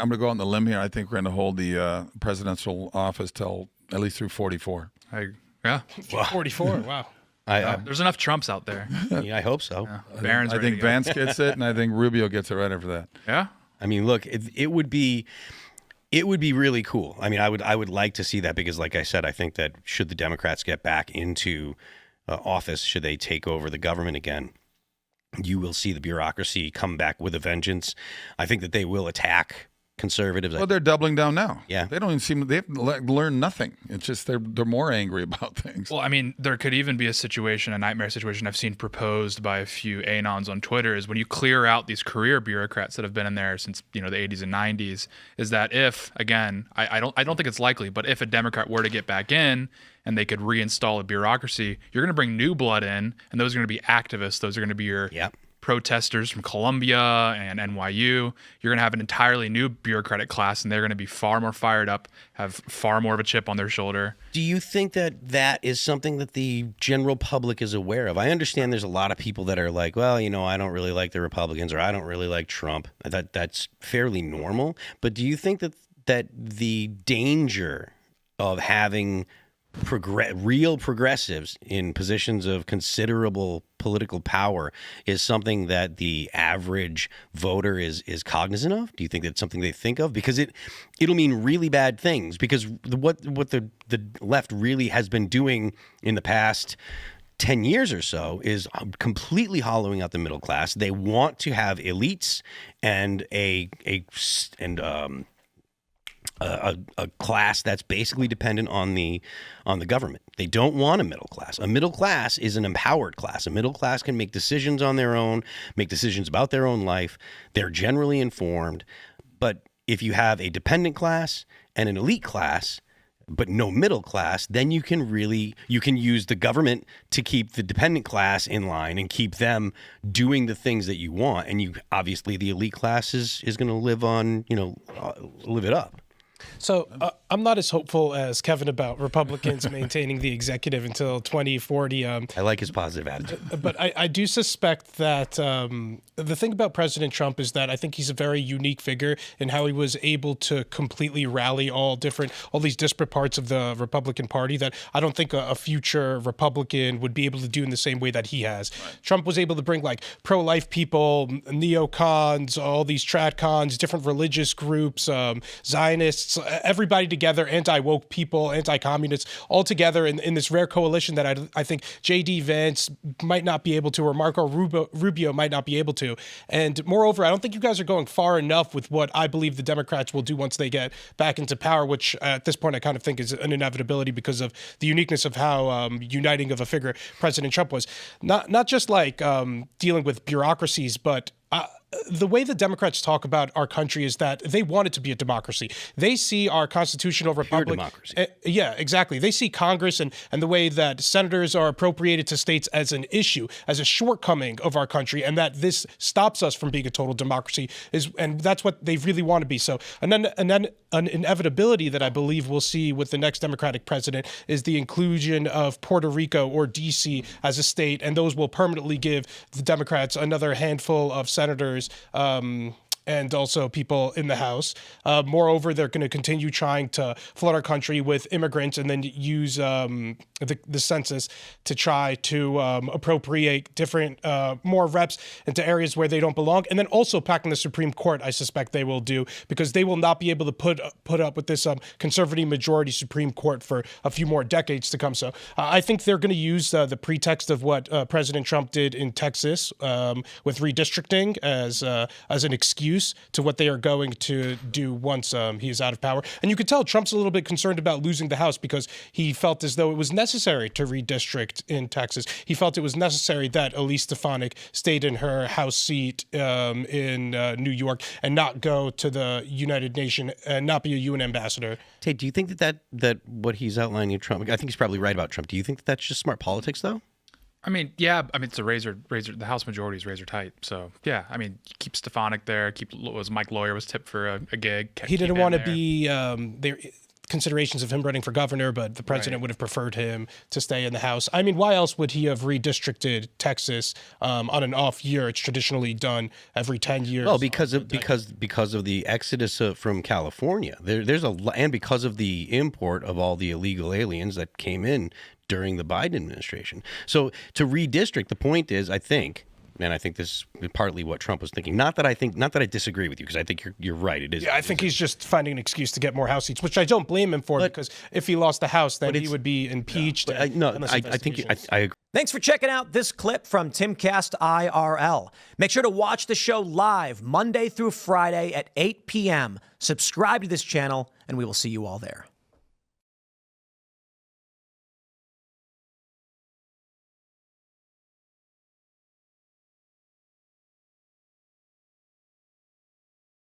I'm going to go on the limb here. I think we're going to hold the presidential office till at least through 44. Yeah. 44. Wow. There's enough Trumps out there. I hope so. Yeah. Barron's I think Vance gets it, and I think Rubio gets it right after that. Yeah. I mean, look, it would be really cool. I mean, I would like to see that because, like I said, I think that should the Democrats get back into office, should they take over the government again, you will see the bureaucracy come back with a vengeance. I think that they will attack conservatives. Well, they're doubling down now. Yeah. They don't even seem, they've learned nothing. It's just they're more angry about things. Well, I mean, there could even be a nightmare situation I've seen proposed by a few anons on Twitter is when you clear out these career bureaucrats that have been in there since, the 80s and 90s, is that if, again, I don't think it's likely, but if a Democrat were to get back in and they could reinstall a bureaucracy, you're going to bring new blood in, and those are going to be activists. Those are going to be your protesters from Columbia and NYU. You're going to have an entirely new bureaucratic class, and they're going to be far more fired up, have far more of a chip on their shoulder. Do you think that is something that the general public is aware of? I understand there's a lot of people that are like, well, I don't really like the Republicans, or I don't really like Trump. That's fairly normal. But do you think that the danger of having real progressives in positions of considerable political power is something that the average voter is cognizant of? Do you think that's something they think of? Because it'll mean really bad things. Because what the left really has been doing in the past 10 years or so is completely hollowing out the middle class. They want to have elites and a class that's basically dependent on the government. They don't want a middle class. A middle class is an empowered class. A middle class can make decisions on their own, make decisions about their own life. They're generally informed. But if you have a dependent class and an elite class, but no middle class, then you can use the government to keep the dependent class in line and keep them doing the things that you want. And obviously the elite class is going to live it up. So I'm not as hopeful as Kevin about Republicans maintaining the executive until 2040. I like his positive attitude. But I do suspect that the thing about President Trump is that I think he's a very unique figure in how he was able to completely rally all these disparate parts of the Republican Party that I don't think a future Republican would be able to do in the same way that he has. Right. Trump was able to bring like pro-life people, neocons, all these tradcons, different religious groups, Zionists, everybody together, anti-woke people, anti-communists, all together in this rare coalition that I think J.D. Vance might not be able to, or Marco Rubio might not be able to. And moreover, I don't think you guys are going far enough with what I believe the Democrats will do once they get back into power, which at this point I kind of think is an inevitability because of the uniqueness of how uniting of a figure President Trump was. Not just like dealing with bureaucracies, but the way the Democrats talk about our country is that they want it to be a democracy. They see our constitutional republic. Pure democracy. Yeah, exactly. They see Congress and the way that senators are appropriated to states as an issue, as a shortcoming of our country, and that this stops us from being a total democracy. And that's what they really want to be. So an inevitability that I believe we'll see with the next Democratic president is the inclusion of Puerto Rico or D.C. as a state, and those will permanently give the Democrats another handful of senators and also people in the House. Moreover, they're going to continue trying to flood our country with immigrants and then use the census to try to appropriate different, more reps into areas where they don't belong. And then also packing the Supreme Court, I suspect they will do, because they will not be able to put up with this conservative majority Supreme Court for a few more decades to come. So I think they're going to use the pretext of what President Trump did in Texas with redistricting as an excuse to what they are going to do once he is out of power. And you could tell Trump's a little bit concerned about losing the House because he felt as though it was necessary to redistrict in Texas. He felt it was necessary that Elise Stefanik stayed in her House seat in New York and not go to the United Nations and not be a UN ambassador. Tate, do you think that what he's outlining in Trump, I think he's probably right about Trump. Do you think that's just smart politics, though? I mean, yeah. I mean, it's a razor. The House majority is razor tight. So yeah. I mean, keep Stefanik there. Mike Lawyer was tipped for a gig. He didn't want to be considerations of him running for governor, but the president would have preferred him to stay in the House. I mean, why else would he have redistricted Texas on an off year? It's traditionally done every 10 years. Well, because of the exodus from California, and because of the import of all the illegal aliens that came in during the Biden administration. So to redistrict, the point is, I think. And I think this is partly what Trump was thinking. Not that I disagree with you, because I think you're right. It is. Yeah, I think he's just finding an excuse to get more House seats, which I don't blame him for, because if he lost the House, then he would be impeached. I think I agree. Thanks for checking out this clip from Timcast IRL. Make sure to watch the show live Monday through Friday at 8 p.m. Subscribe to this channel, and we will see you all there.